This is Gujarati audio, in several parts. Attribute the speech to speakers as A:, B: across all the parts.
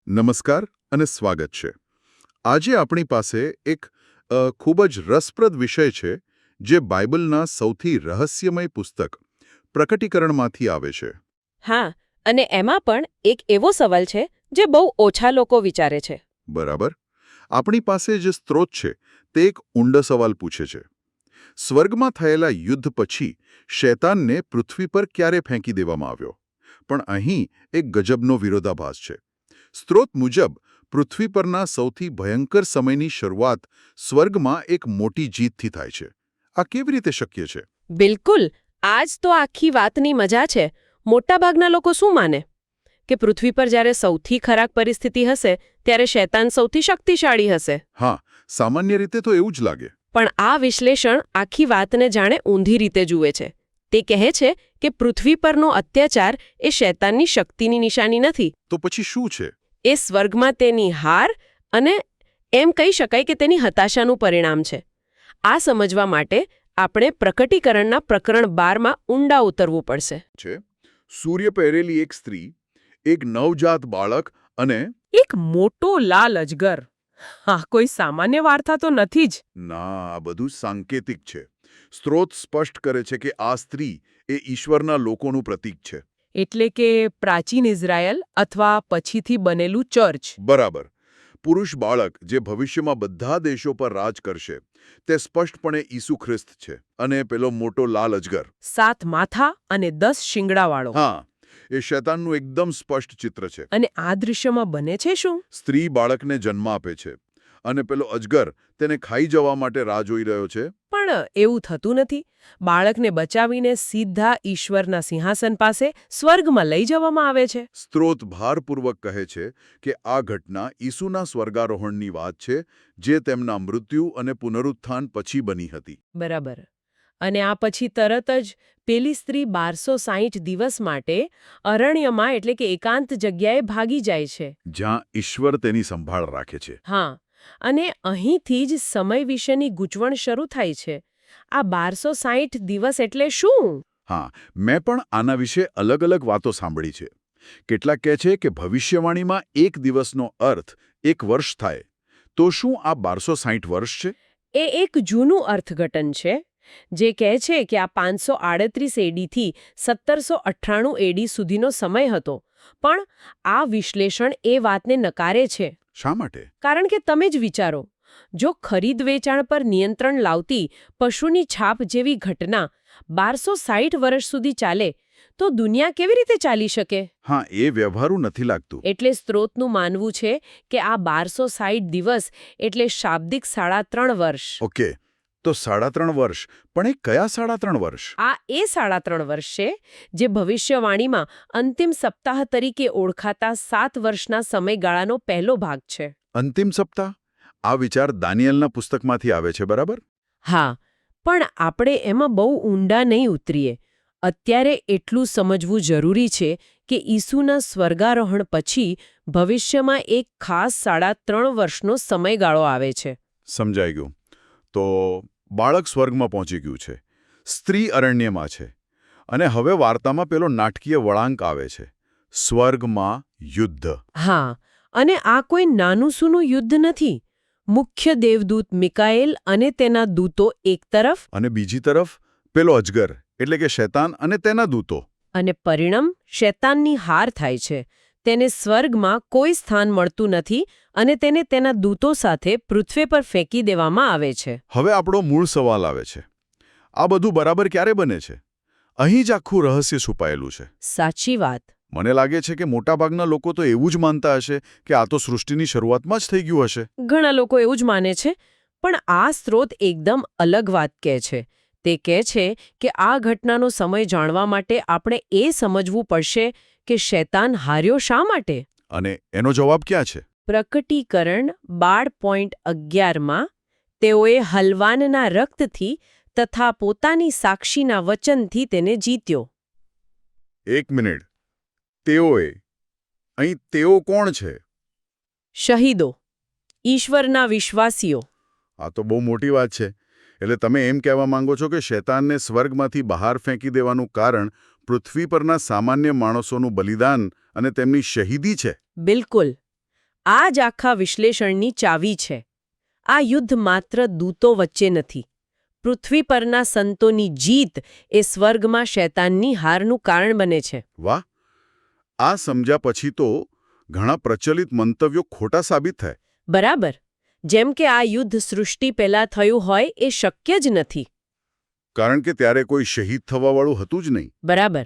A: નમસ્કાર અને સ્વાગત છે. આજે આપણી પાસે એક ખૂબ જ રસપ્રદ વિષય છે જે બાઇબલના સૌથી રહસ્યમય પુસ્તક પ્રકટીકરણમાંથી આવે છે.
B: હા, અને એમાં પણ એક એવો સવાલ છે જે બહુ ઓછા લોકો વિચારે છે.
A: બરાબર. આપણી પાસે જે સ્ત્રોત છે તે એક ઊંડો સવાલ પૂછે છે. સ્વર્ગમાં થયેલા યુદ્ધ પછી શૈતાનને પૃથ્વી પર ક્યારે ફેંકી દેવામાં આવ્યો? પણ અહીં એક ગજબનો વિરોધાભાસ છે. સ્ત્રોત મુજબ પૃથ્વી પરના સૌથી ભયંકર સમયની શરૂઆત સ્વર્ગમાં એક મોટી જીતથી થાય છે. આ કેવી રીતે શક્ય છે?
B: બિલકુલ, આ જ તો આખી વાતની મજા છે. મોટાભાગના લોકો શું માને કે પૃથ્વી પર જ્યારે સૌથી ખરાબ પરિસ્થિતિ હશે ત્યારે શૈતાન સૌથી શક્તિશાળી હશે.
A: હા, સામાન્ય રીતે તો એવું જ લાગે.
B: પણ આ વિશ્લેષણ આખી વાતને જાણે ઊંધી રીતે જુએ છે. તે કહે છે કે પૃથ્વી પરનો અત્યાચાર એ શૈતાનની શક્તિની નિશાની નથી.
A: તો પછી શું છે?
B: એ સ્વર્ગમાં તેની હાર અને એમ કહી શકાય કે તેની હતાશાનું પરિણામ છે. આ સમજવા માટે આપણે પ્રકટીકરણના પ્રકરણ 12માં ઊંડા ઉતરવું પડશે.
A: સૂર્ય પહેરેલી એક સ્ત્રી, એક નવજાત બાળક અને
C: એક મોટો લાલ અજગર. હા, કોઈ સામાન્ય વાર્તા તો નથી જ.
A: ના, આ બધું સાંકેતિક છે. સ્ત્રોત સ્પષ્ટ કરે છે કે આ સ્ત્રી એ ઈશ્વરના લોકોનું પ્રતીક છે.
C: એટલે કે પ્રાચીન ઇઝરાયલ અથવા પછીથી બનેલું ચર્ચ.
A: બરાબર. પુરુષ બાળક જે ભવિષ્યમાં બધા દેશો પર રાજ કરશે તે સ્પષ્ટપણે ઈસુ ખ્રિસ્ત છે. અને પેલો મોટો લાલ અજગર,
C: 7 માથા અને 10 શિંગડાવાળો.
A: હા, એ શૈતાનનું એકદમ સ્પષ્ટ ચિત્ર છે.
C: અને આ દૃશ્યમાં બને છે શું?
A: સ્ત્રી બાળકને જન્મ આપે છે અને પેલો અજગર તેને ખાઈ જવા માટે રાહ જોઈ રહ્યો છે.
C: પણ એવું થતું નથી. બાળકને બચાવીને સીધા ઈશ્વરના સિંહાસન પાસે સ્વર્ગમાં લઈ જવામાં આવે છે.
A: સ્ત્રોત ભારપૂર્વક કહે છે કે આ ઘટના ઈસુના સ્વર્ગારોહણની વાત છે, જે તેમના મૃત્યુ અને પુનરુત્થાન પછી બની હતી.
C: બરાબર. અને આ પછી તરત જ પેલી સ્ત્રી 1260 દિવસ માટે અરણ્યમાં એટલે કે એકાંત જગ્યાએ ભાગી જાય છે.
A: જ્યાં ઈશ્વર તેની સંભાળ રાખે છે.
C: હા, અને અહીંથી જ સમય વિશેની ગૂંચવણ શરૂ થાય છે. આ 1260 દિવસ એટલે શું?
A: હા, મેં પણ આના વિશે અલગ અલગ વાતો સાંભળી છે. કેટલાક કહે છે કે ભવિષ્યવાણીમાં એક દિવસનો અર્થ એક વર્ષ થાય. તો શું આ 1260 વર્ષ છે?
C: એ એક જૂનું અર્થઘટન છે જે કહે છે કે આ 538 એડીથી 1798 એડી સુધીનો સમય હતો. પણ આ વિશ્લેષણ એ વાતને નકારે છે.
A: શા માટે?
C: કારણ કે તમે જ વિચારો, જો ખરીદ વેચાણ પર નિયંત્રણ લાવતી પશુની છાપ જેવી ઘટના 1260 વર્ષ સુધી ચાલે તો દુનિયા કેવી રીતે ચાલી શકે?
A: હા, એ વ્યવહારુ નથી લાગતું.
C: એટલે સ્ત્રોતનું માનવું છે કે આ 1260 દિવસ એટલે શાબ્દિક 3.5 વર્ષ.
A: ઓકે, તો 3.5 વર્ષ. પણ એ કયા 3.5 વર્ષ?
C: આ એ 3.5 વર્ષ છે જે ભવિષ્યવાણીમાં અંતિમ સપ્તાહ તરીકે ઓળખાતા 7 વર્ષના સમયગાળાનો પહેલો ભાગ છે.
A: અંતિમ સપ્તાહ? આ વિચાર દાનિયેલના પુસ્તકમાંથી આવે છે, બરાબર?
C: હા, પણ આપણે એમાં બહુ ઊંડા નહીં ઉતરીએ. અત્યારે એટલું સમજવું જરૂરી છે કે ઈસુના સ્વર્ગારોહણ પછી ભવિષ્યમાં એક ખાસ 3.5 વર્ષનો સમયગાળો આવે છે.
A: સમજાઈ ગયું. તો બાળક સ્વર્ગમાં પહોંચી ગયું છે, સ્ત્રી અરણ્યમાં છે, અને હવે વાર્તામાં પેલો નાટકીય વળાંક આવે છે, સ્વર્ગમાં યુદ્ધ.
C: હા, અને આ કોઈ નાનું સૂનું યુદ્ધ નથી. મુખ્ય દેવદૂત મિકાએલ અને તેના દૂતો એક તરફ,
A: અને બીજી તરફ પેલો અજગર એટલે કે શૈતાન અને તેના દૂતો.
C: અને પરિણામ શૈતાનની હાર થાય છે. તેને સ્વર્ગમાં કોઈ સ્થાન મળતું નથી અને તેને તેના દૂતો સાથે પૃથ્વી પર ફેંકી દેવામાં આવે છે.
A: હવે આપણો મૂળ સવાલ આવે છે, આ બધું બરાબર ક્યારે બને છે? અહીં જ આખું રહસ્ય છુપાયેલું છે.
C: સાચી વાત.
A: મને લાગે છે કે મોટાભાગના લોકો તો એવું જ માનતા હશે કે આ તો સૃષ્ટિની શરૂઆતમાં જ થઈ ગયું હશે.
C: ઘણા લોકો એવું જ માને છે, પણ આ સ્ત્રોત એકદમ અલગ વાત કહે છે. તે કહે છે કે આ ઘટનાનો સમય જાણવા માટે આપણે એ સમજવું પડશે કે શૈતાન હાર્યો શા માટે.
A: અને એનો જવાબ ક્યાં છે?
C: પ્રકટીકરણ 12.11માં તેઓએ હલવાનના રક્તથી તથા પોતાની સાક્ષીના વચનથી તેને જીત્યો.
A: એક મિનિટ. તેઓએ. અહીં તેઓ કોણ છે?
C: શહીદો, ઈશ્વરના વિશ્વાસીઓ.
A: આ તો બહુ મોટી વાત છે. એટલે તમે એમ કહેવા માંગો છો કે શૈતાનને સ્વર્ગમાંથી બહાર ફેંકી દેવાનું કારણ પૃથ્વી પરના સામાન્ય માણસોનું બલિદાન અને તેમની શહીદી છે?
C: બિલકુલ. આ જ આખા વિશ્લેષણની ચાવી છે. આ યુદ્ધ માત્ર દૂતો વચ્ચે નથી. પૃથ્વી પરના સંતોની જીત એ સ્વર્ગમાં શૈતાનની હારનું કારણ બને છે.
A: વાહ! આ સમજ્યા પછી તો ઘણા પ્રચલિત મંતવ્યો ખોટા સાબિત થાય.
C: બરાબર. જેમ કે આ યુદ્ધ સૃષ્ટિ પહેલા થયું હોય એ શક્ય જ નથી.
A: કારણ કે ત્યારે કોઈ શહીદ થવાવાળું હતું જ નહીં.
C: બરાબર.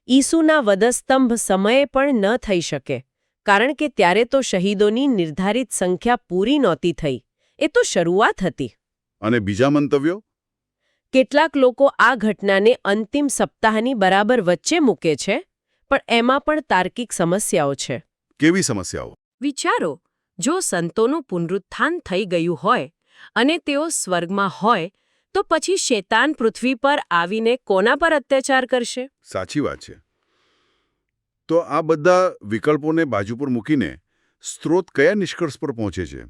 C: ઈસુના વધસ્તંભ સમયે પણ ન થઈ શકે. કારણ કે ત્યારે તો શહીદોની નિર્ધારિત સંખ્યા પૂરી નહોતી થઈ. એ તો શરૂઆત હતી.
A: અને બીજા મંતવ્યો?
C: કેટલાક લોકો આ ઘટનાને અંતિમ સપ્તાહની બરાબર વચ્ચે મૂકે છે, પણ એમાં પણ તાર્કિક સમસ્યાઓ છે.
A: કેવી સમસ્યાઓ?
C: વિચારો, જો સંતોનું પુનરુત્થાન થઈ ગયું હોય અને તેઓ સ્વર્ગમાં હોય, તો પછી શૈતાન પૃથ્વી પર આવીને કોના પર અત્યાચાર કરશે?
A: સાચી વાત છે. તો આ બધા વિકલ્પોને બાજુ પર મૂકીને સ્ત્રોત કયા નિષ્કર્ષ પર પહોંચે છે?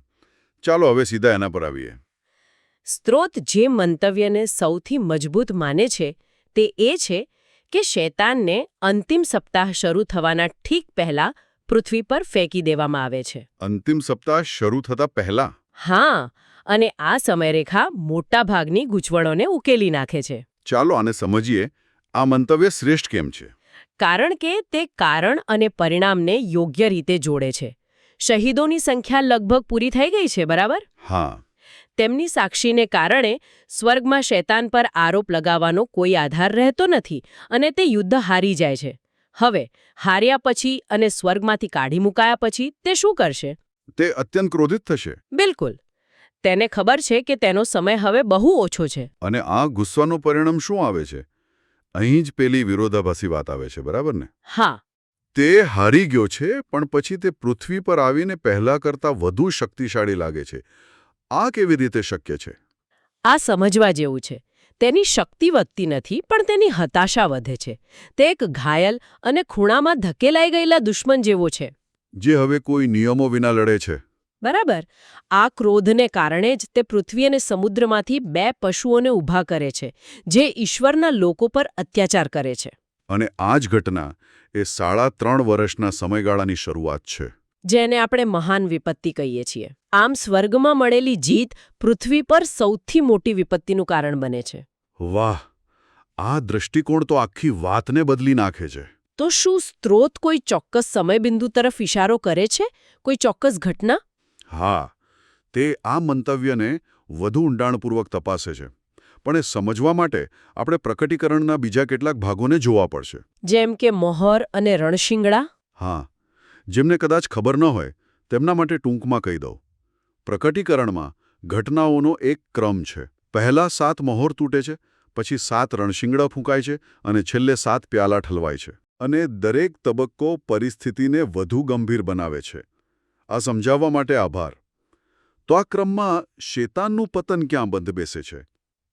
A: ચાલો હવે સીધા એના પર આવીએ.
C: સ્ત્રોત જે મંતવ્યને સૌથી મજબૂત માને છે તે એ છે કે શૈતાનને અંતિમ સપ્તાહ શરૂ થવાના ઠીક પહેલા પૃથ્વી પર ફેંકી દેવામાં આવે છે.
A: અંતિમ સપ્તાહ શરૂ થતા પહેલા?
C: હા, અને આ સમયરેખા મોટાભાગની ગૂંચવણોને ઉકેલી નાખે છે.
A: ચાલો આને સમજીએ. આ મંતવ્ય શ્રેષ્ઠ કેમ છે?
C: કારણ કે તે કારણ અને પરિણામને યોગ્ય રીતે જોડે છે. શહીદોની સંખ્યા લગભગ પૂરી થઈ ગઈ છે, બરાબર?
A: હા.
C: તેમની સાક્ષીને કારણે સ્વર્ગમાં શૈતાન પર આરોપ લગાવવાનો કોઈ આધાર રહેતો નથી અને તે યુદ્ધ હારી જાય છે. હવે હાર્યા પછી અને સ્વર્ગમાંથી કાઢી મુકાયા પછી તે શું કરશે?
A: તે અત્યંત ક્રોધિત થશે.
C: બિલકુલ. તેને ખબર છે કે તેનો સમય હવે બહુ ઓછો છે.
A: અને આ ગુસ્સાનું પરિણામ શું આવે છે? અહીં જ પેલી વિરોધાભાસી વાત આવે છે, બરાબર ને?
C: હા.
A: તે હારી ગયો છે, પણ પછી તે પૃથ્વી પર આવીને પહેલા કરતાં વધુ શક્તિશાળી લાગે છે. આ કેવી રીતે શક્ય છે?
C: આ સમજવા જેવું છે. તેની શક્તિ વધતી નથી, પણ તેની હતાશા વધે છે. તે એક ઘાયલ અને ખૂણામાં ધકેલાઈ ગયેલા દુશ્મન જેવો છે.
A: જે હવે કોઈ નિયમો વિના લડે છે.
C: બરાબર. આ ક્રોધને કારણે જ તે પૃથ્વી અને સમુદ્રમાંથી 2 પશુઓને ઊભા કરે છે, જે ઈશ્વરના લોકો પર અત્યાચાર કરે છે.
A: અને આ જ ઘટના એ 3.5 વર્ષના સમયગાળાની શરૂઆત છે.
C: જેને આપણે મહાન વિપત્તિ કહીએ છીએ. આમ સ્વર્ગમાં મળેલી જીત પૃથ્વી પર સૌથી મોટી વિપત્તિનું કારણ બને છે.
A: વાહ! આ દૃષ્ટિકોણ તો આખી વાતને બદલી નાખે છે.
C: તો શું સ્ત્રોત કોઈ ચોક્કસ સમયબિંદુ તરફ ઇશારો કરે છે? કોઈ ચોક્કસ ઘટના?
A: હા, તે આ મંતવ્યને વધુ ઊંડાણપૂર્વક તપાસે છે. પણ એ સમજવા માટે આપણે પ્રકટીકરણના બીજા કેટલાક ભાગોને જોવા પડશે.
C: જેમ કે મોહર અને રણશિંગડા?
A: હા, જેમને કદાચ ખબર ન હોય તેમના માટે ટૂંકમાં કહી દઉં. પ્રકટીકરણમાં ઘટનાઓનો એક ક્રમ છે. પહેલા 7 મહોર તૂટે છે, પછી 7 રણશિંગડા ફૂંકાય છે અને છેલ્લે 7 પ્યાલા ઠલવાય છે. અને દરેક તબક્કો પરિસ્થિતિને વધુ ગંભીર બનાવે છે. આ સમજાવવા માટે આભાર. તો આ ક્રમમાં શૈતાનનું પતન ક્યાં બંધ બેસે છે?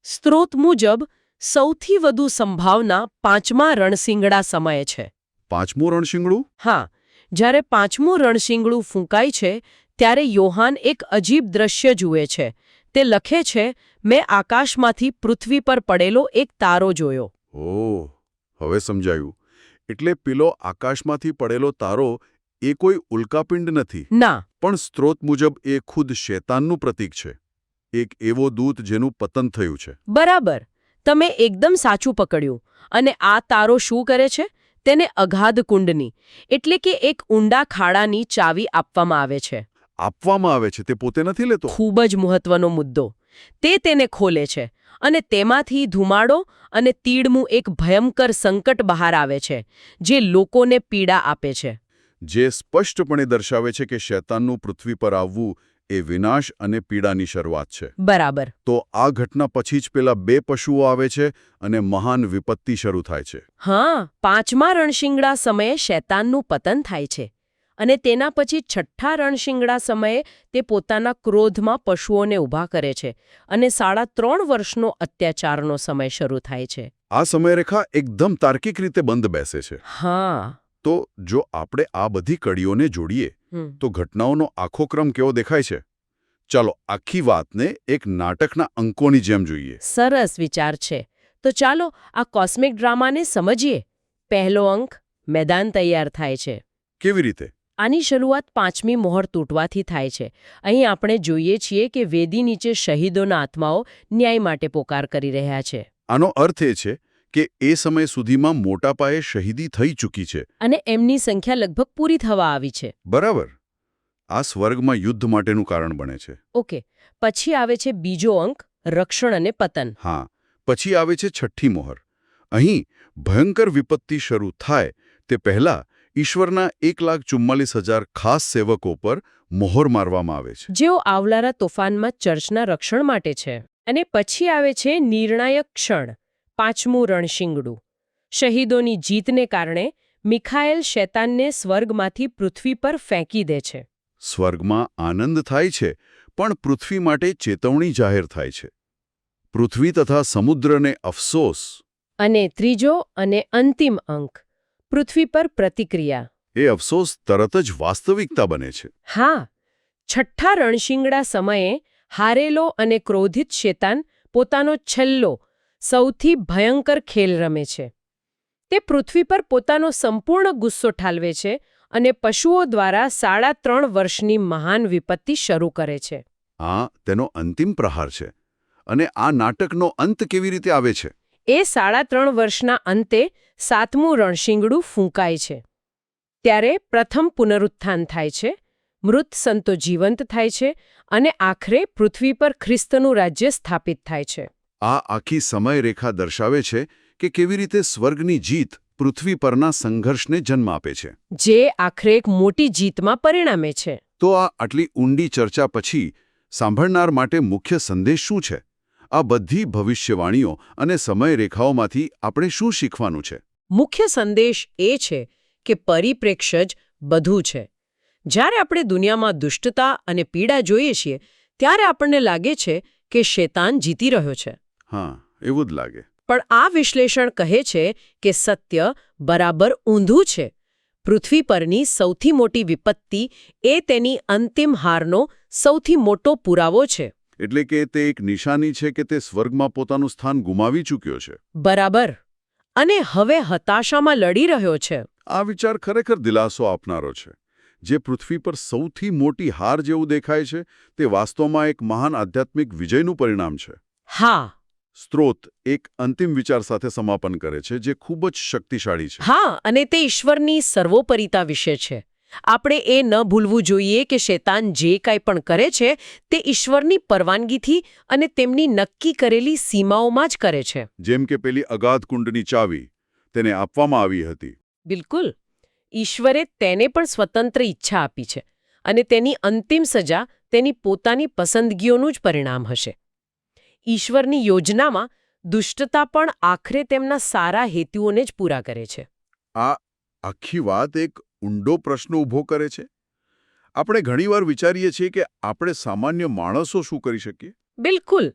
C: સ્ત્રોત મુજબ સૌથી વધુ સંભાવના 5મા રણશિંગડા સમયે છે.
A: 5મું રણશિંગડું?
C: હા. જ્યારે 5મું રણશિંગડું ફૂંકાય છે, ત્યારે યોહાન એક અજીબ દ્રશ્ય જુએ છે. તે લખે છે, મેં આકાશમાંથી પૃથ્વી પર પડેલો એક તારો જોયો.
A: ઓહ, હવે સમજાયું. એટલે પેલો આકાશમાંથી પડેલો તારો એ કોઈ ઉલ્કાપિંડ નથી.
C: ના.
A: પણ સ્ત્રોત મુજબ એ ખુદ શૈતાનનું પ્રતીક છે. એક એવો દૂત જેનું પતન થયું છે.
C: બરાબર. તમે એકદમ સાચું પકડ્યું. અને આ તારો શું કરે છે? તેને અગાધ કુંડની, એટલે કે એક ઊંડા ખાડાની ચાવી આપવામાં આવે છે.
A: આપવામાં આવે છે, તે પોતે નથી લેતો.
C: ખૂબ જ મહત્વનો મુદ્દો. તે તેને ખોલે છે અને તેમાંથી ધુમાડો અને તીડનું એક ભયંકર સંકટ બહાર આવે છે, જે લોકોને પીડા આપે છે.
A: જે સ્પષ્ટપણે દર્શાવે છે કે શૈતાનનું પૃથ્વી પર આવવું એ વિનાશ અને પીડાની શરૂઆત છે.
C: બરાબર.
A: તો આ ઘટના પછી જ પેલા 2 પશુઓ આવે છે અને મહાન વિપત્તિ શરૂ થાય છે.
C: હા, 5મા રણશિંગડા સમયે શૈતાનનું પતન થાય છે. અને તેના પછી 6ઠ્ઠા રણશિંગડા સમયે તે પોતાના ક્રોધમાં પશુઓને ઊભા કરે છે અને 3.5 વર્ષનો અત્યાચારનો સમય શરૂ થાય છે.
A: આ સમયરેખા એકદમ તાર્કિક રીતે બંધ બેસે છે.
C: હા.
A: તો જો આપણે આ બધી કડીઓને જોડીએ તો ઘટનાઓનો આખો ક્રમ કેવો દેખાય છે? ચાલો આખી વાતને એક નાટકના અંકોની જેમ જોઈએ.
C: સરસ વિચાર છે. તો ચાલો આ કોસ્મિક ડ્રામાને સમજીએ. પહેલો અંક, મેદાન તૈયાર થાય છે.
A: કેવી રીતે?
C: આની શરૂઆત 5મી મોહર તૂટવાથી થાય છે. અહીં આપણે જોઈએ છીએ કે વેદી નીચે શહીદોના આત્માઓ ન્યાય માટે પોકાર કરી રહ્યા છે.
A: આનો અર્થ એ છે કે એ સમય સુધીમાં મોટા પાયે શહીદી થઈ ચૂકી છે.
C: અને એમની સંખ્યા લગભગ પૂરી થવા આવી છે.
A: બરાબર. આ સ્વર્ગમાં યુદ્ધ માટેનું કારણ બને છે.
C: ઓકે. પછી આવે છે બીજો અંક, રક્ષણ અને પતન.
A: હા, પછી આવે છે છઠ્ઠી મોહર. અહીં ભયંકર વિપત્તિ શરૂ થાય તે પહેલા ઈશ્વરના 1,44,000 ખાસ સેવકો પર મોહર મારવામાં આવે છે.
C: જેઓ આવનારા તોફાનમાં ચર્ચના રક્ષણ માટે છે. અને પછી આવે છે નિર્ણાયક ક્ષણ, 5મું રણશીંગડું. શહીદોની જીતને કારણે મિખાએલ શૈતાનને સ્વર્ગમાંથી પૃથ્વી પર ફેંકી દે છે.
A: સ્વર્ગમાં આનંદ થાય છે, પણ પૃથ્વી માટે ચેતવણી જાહેર થાય છે. પૃથ્વી તથા સમુદ્રને અફસોસ.
C: અને ત્રીજો અને અંતિમ અંક, પૃથ્વી પર પ્રતિક્રિયા.
A: એ અફસોસ તરત જ વાસ્તવિકતા બને છે.
C: હા, છઠ્ઠા રણશીંગડા સમયે હારેલો અને ક્રોધિત શેતાન પોતાનો છેલ્લો, સૌથી ભયંકર ખેલ રમે છે. તે પૃથ્વી પર પોતાનો સંપૂર્ણ ગુસ્સો ઠાલવે છે અને પશુઓ દ્વારા 3.5 વર્ષની મહાન વિપત્તિ શરૂ કરે છે.
A: આ તેનો અંતિમ પ્રહાર છે. અને આ નાટકનો અંત કેવી રીતે આવે છે?
C: એ 3.5 વર્ષના અંતે 7મું રણશીંગડું ફૂંકાય છે. ત્યારે પ્રથમ પુનરુત્થાન થાય છે, મૃત સંતો જીવંત થાય છે અને આખરે પૃથ્વી પર ખ્રિસ્તનું રાજ્ય સ્થાપિત થાય છે.
A: આ આખી સમયરેખા દર્શાવે છે કે કેવી રીતે સ્વર્ગની જીત પૃથ્વી પરના સંઘર્ષને જન્મ આપે છે,
C: જે આખરે એક મોટી જીતમાં પરિણમે છે.
A: તો આ આટલી ઊંડી ચર્ચા પછી સાંભળનાર માટે મુખ્ય સંદેશ શું છે? આ બધી ભવિષ્યવાણીઓ અને સમયરેખાઓમાંથી આપણે શું શીખવાનું છે?
C: મુખ્ય સંદેશ એ છે કે પરિપ્રેક્ષ્ય જ બધું છે. જ્યારે આપણે દુનિયામાં દુષ્ટતા અને પીડા જોઈએ છીએ, ત્યારે આપણને લાગે છે કે શૈતાન જીતી રહ્યો છે.
A: હા, એવું જ લાગે.
C: પણ આ વિશ્લેષણ કહે છે કે સત્ય બરાબર ઊંધું છે. પૃથ્વી પરની સૌથી મોટી વિપત્તિ એ તેની અંતિમ હારનો સૌથી મોટો પુરાવો છે.
A: એટલે કે તે એક નિશાની છે કે તે સ્વર્ગમાં પોતાનું સ્થાન ગુમાવી ચૂક્યો છે.
C: બરાબર. અને હવે હતાશામાં લડી રહ્યો છે.
A: આ વિચાર ખરેખર દિલાસો આપનારો છે. જે પૃથ્વી પર સૌથી મોટી હાર જેવું દેખાય છે, તે વાસ્તવમાં એક મહાન આધ્યાત્મિક વિજયનું પરિણામ છે.
C: હા.
A: સ્ત્રોત એક અંતિમ વિચાર સાથે સમાપન કરે છે, જે ખૂબ જ શક્તિશાળી છે.
C: હા, અને તે ઈશ્વરની સર્વોપરિતા વિશે છે. આપણે એ ન ભૂલવું જોઈએ કે શૈતાન જે કાંઈ પણ કરે છે તે ઈશ્વરની પરવાનગીથી અને તેમની નક્કી કરેલી સીમાઓમાં જ કરે છે.
A: જેમ કે પેલી અગાધ કુંડની ચાવી તેને આપવામાં આવી હતી.
C: બિલકુલ. ઈશ્વરે તેને પણ સ્વતંત્ર ઈચ્છા આપી છે અને તેની અંતિમ સજા તેની પોતાની પસંદગીઓનું જ પરિણામ હશે. ઈશ્વરની યોજનામાં દુષ્ટતા પણ આખરે તેમના સારા હેતુઓને જ પૂરા કરે છે.
A: આ આખી વાત એક ઊંડો પ્રશ્ન ઊભો કરે છે. આપણે ઘણીવાર વિચારીએ છીએ કે આપણે સામાન્ય માણસો શું કરી શકીએ?
C: બિલકુલ.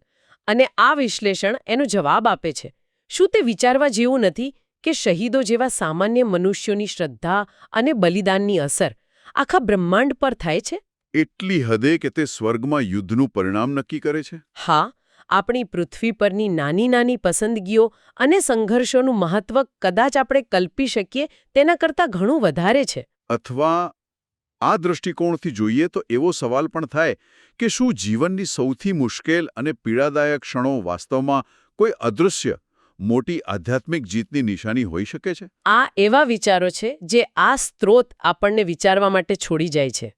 C: અને આ વિશ્લેષણ એનો જવાબ આપે છે. શું તે વિચારવા જેવું નથી કે શહીદો જેવા સામાન્ય મનુષ્યોની શ્રદ્ધા અને બલિદાનની અસર આખા બ્રહ્માંડ પર થાય છે?
A: એટલી હદે કે તે સ્વર્ગમાં યુદ્ધનું પરિણામ નક્કી કરે છે?
C: હા, આપણી પૃથ્વી પરની નાની નાની પસંદગીઓ અને સંઘર્ષોનું મહત્વ કદાચ આપણે કલ્પી શકીએ તેના કરતાં ઘણું વધારે છે.
A: અથવા આ દૃષ્ટિકોણથી જોઈએ તો એવો સવાલ પણ થાય કે શું જીવનની સૌથી મુશ્કેલ અને પીડાદાયક ક્ષણો વાસ્તવમાં કોઈ અદૃશ્ય મોટી આધ્યાત્મિક જીતની નિશાની હોઈ શકે છે?
C: આ એવા વિચારો છે જે આ સ્ત્રોત આપણને વિચારવા માટે છોડી જાય છે.